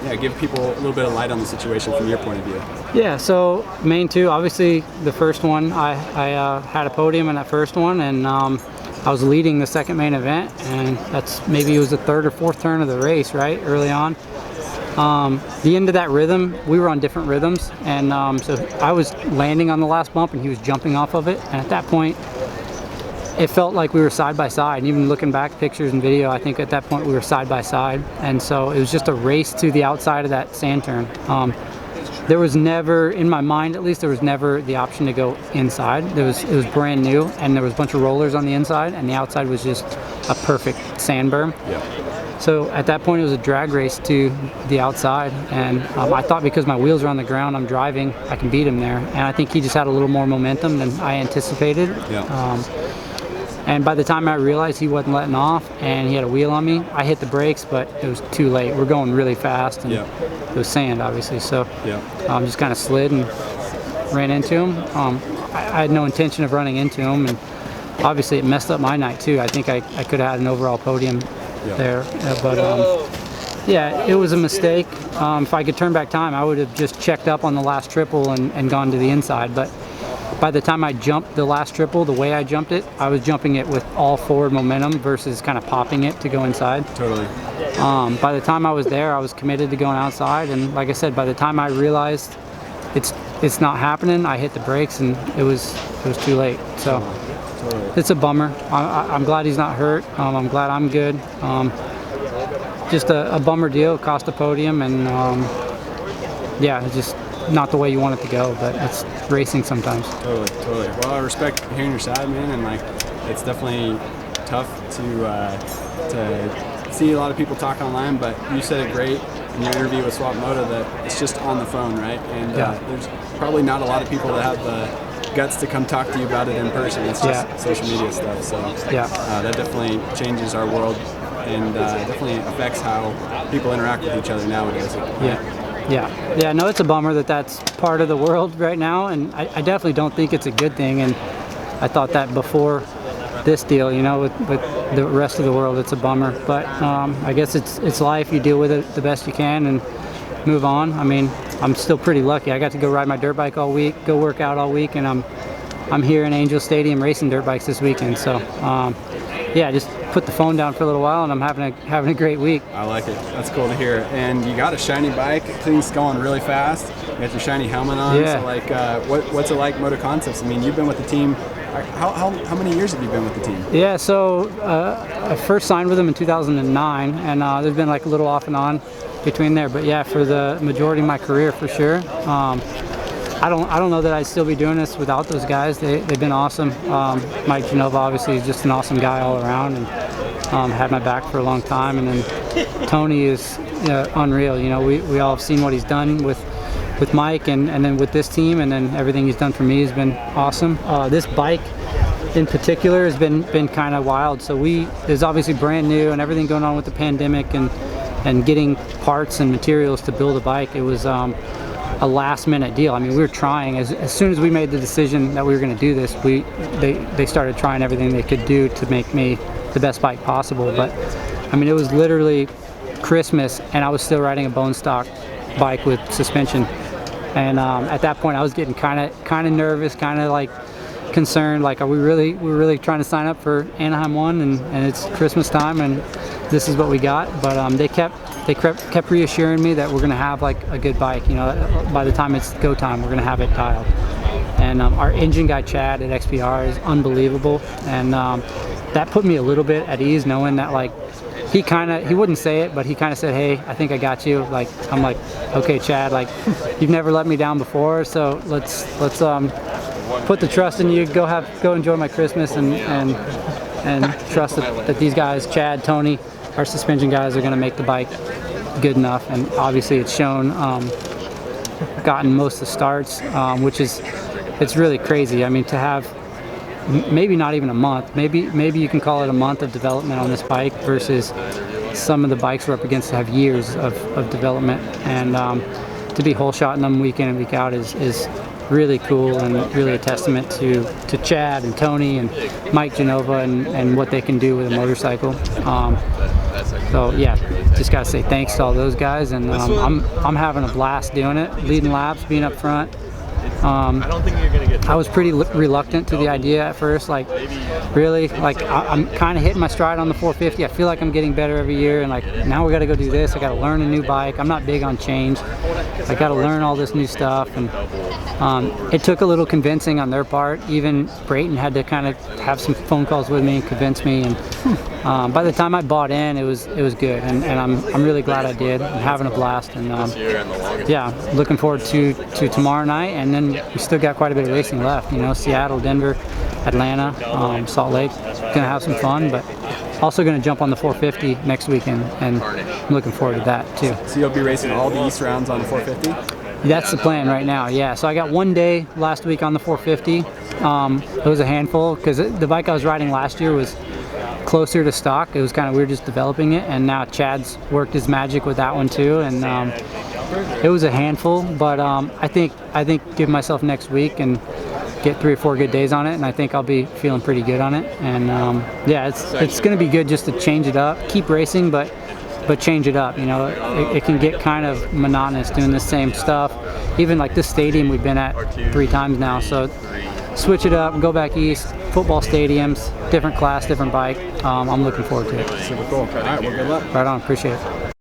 yeah, give people a little bit of light on the situation from your point of view. Yeah, so main two, obviously the first one, I had a podium in that first one, and I was leading the second main event, and that's maybe it was the third or fourth turn of the race, right, early on. The end of that rhythm, we were on different rhythms, and so I was landing on the last bump and he was jumping off of it, and at that point it felt like we were side by side. And even looking back pictures and video, I think at that point we were side by side, and so it was just a race to the outside of that sand turn. There was never, in my mind at least, there was never the option to go inside. It was brand new, and there was a bunch of rollers on the inside, and the outside was just a perfect sand berm. Yeah. So at that point it was a drag race to the outside, and I thought because my wheels are on the ground, I'm driving, I can beat him there. And I think he just had a little more momentum than I anticipated. Yeah. And by the time I realized he wasn't letting off and he had a wheel on me, I hit the brakes, but it was too late. We're going really fast, and it was sand, obviously. So just kind of slid and ran into him. I had no intention of running into him, and obviously it messed up my night too. I think I could have had an overall podium there, but yeah, it was a mistake. If I could turn back time, I would have just checked up on the last triple and gone to the inside. But by the time I jumped the last triple, the way I jumped it, I was jumping it with all forward momentum versus kind of popping it to go inside. Totally. By the time I was there, I was committed to going outside, and like I said, by the time I realized it's not happening, I hit the brakes and it was too late. So it's a bummer. I'm glad he's not hurt. I'm glad I'm good. Just a bummer deal. It cost a podium, and yeah, just not the way you want it to go, but it's racing sometimes. Totally. Well, I respect hearing your side, man, and like it's definitely tough to see a lot of people talk online, but you said it great in your interview with Swap Moto that it's just on the phone, right? And there's probably not a lot of people that have the guts to come talk to you about it in person. It's just social media stuff. So that definitely changes our world, and definitely affects how people interact with each other nowadays. Yeah, no, it's a bummer that that's part of the world right now, and I definitely don't think it's a good thing, and I thought that before this deal, you know, with the rest of the world, it's a bummer, but I guess it's life. You deal with it the best you can and move on. I mean, I'm still pretty lucky. I got to go ride my dirt bike all week, go work out all week, and I'm here in Angel Stadium racing dirt bikes this weekend, so yeah, just put the phone down for a little while, and I'm having a great week. I like it. That's cool to hear. And you got a shiny bike. Things going really fast. You got your shiny helmet on. Yeah. So like, what's it like, Moto Concepts? I mean, you've been with the team. How many years have you been with the team? Yeah, so I first signed with them in 2009, and there's been like a little off and on between there. But yeah, for the majority of my career, for sure. I don't know that I'd still be doing this without those guys. They've been awesome. Mike Genova obviously is just an awesome guy all around, and had my back for a long time. And then Tony is unreal. You know, we all have seen what he's done with Mike, and then with this team, and then everything he's done for me has been awesome. This bike in particular has been kind of wild. So it's obviously brand new, and everything going on with the pandemic and getting parts and materials to build a bike. It was a last minute deal. I mean, we were trying as soon as we made the decision that we were going to do this. They started trying everything they could do to make me the best bike possible. But I mean, it was literally Christmas, and I was still riding a bone stock bike with suspension. And at that point, I was getting kind of nervous, kind of like concerned. Like, are we're really trying to sign up for Anaheim 1, and it's Christmas time, and this is what we got. But they kept reassuring me that we're going to have like a good bike. You know, by the time it's go time, we're going to have it dialed. And our engine guy Chad at XPR is unbelievable, and that put me a little bit at ease, knowing that like he wouldn't say it, but he kind of said, "Hey, I think I got you." Like, I'm like, "Okay, Chad, like you've never let me down before, so let's put the trust in you. Go enjoy my Christmas, and trust that these guys, Chad, Tony, our suspension guys, are going to make the bike good enough." And obviously it's shown. Gotten most of the starts, which is, it's really crazy. I mean, to have maybe not even a month, maybe you can call it a month of development on this bike versus some of the bikes we're up against that have years of development, and to be whole shotting them week in and week out is really cool, and really a testament to Chad and Tony and Mike Genova and what they can do with a motorcycle. So yeah, just gotta say thanks to all those guys, and I'm having a blast doing it, leading laps, being up front. I was pretty reluctant to the idea at first, like really, like I'm kind of hitting my stride on the 450. I feel like I'm getting better every year, and like now we got to go do this. I got to learn a new bike. I'm not big on change. I got to learn all this new stuff, and it took a little convincing on their part. Even Brayton had to kind of have some phone calls with me and convince me, and by the time I bought in, it was good, and I'm really glad I did. I'm having a blast, and yeah, looking forward to tomorrow night, and then we still got quite a bit of racing left. You know, Seattle, Denver, Atlanta, Salt Lake. Gonna have some fun, but also gonna jump on the 450 next weekend, and I'm looking forward to that too. So you'll be racing all the East rounds on the 450? That's the plan right now, yeah. So I got one day last week on the 450. It was a handful because the bike I was riding last year was closer to stock. It was kind of weird just developing it, and now Chad's worked his magic with that one too, and it was a handful. But I think give myself next week and get 3 or 4 good days on it, and I think I'll be feeling pretty good on it. And yeah, it's going to be good just to change it up, keep racing, but change it up. You know, it can get kind of monotonous doing the same stuff. Even like this stadium we've been at 3 times now, so switch it up, go back east, football stadiums, different class, different bike. I'm looking forward to it. Super cool. All right, well, good luck. Right on, appreciate it.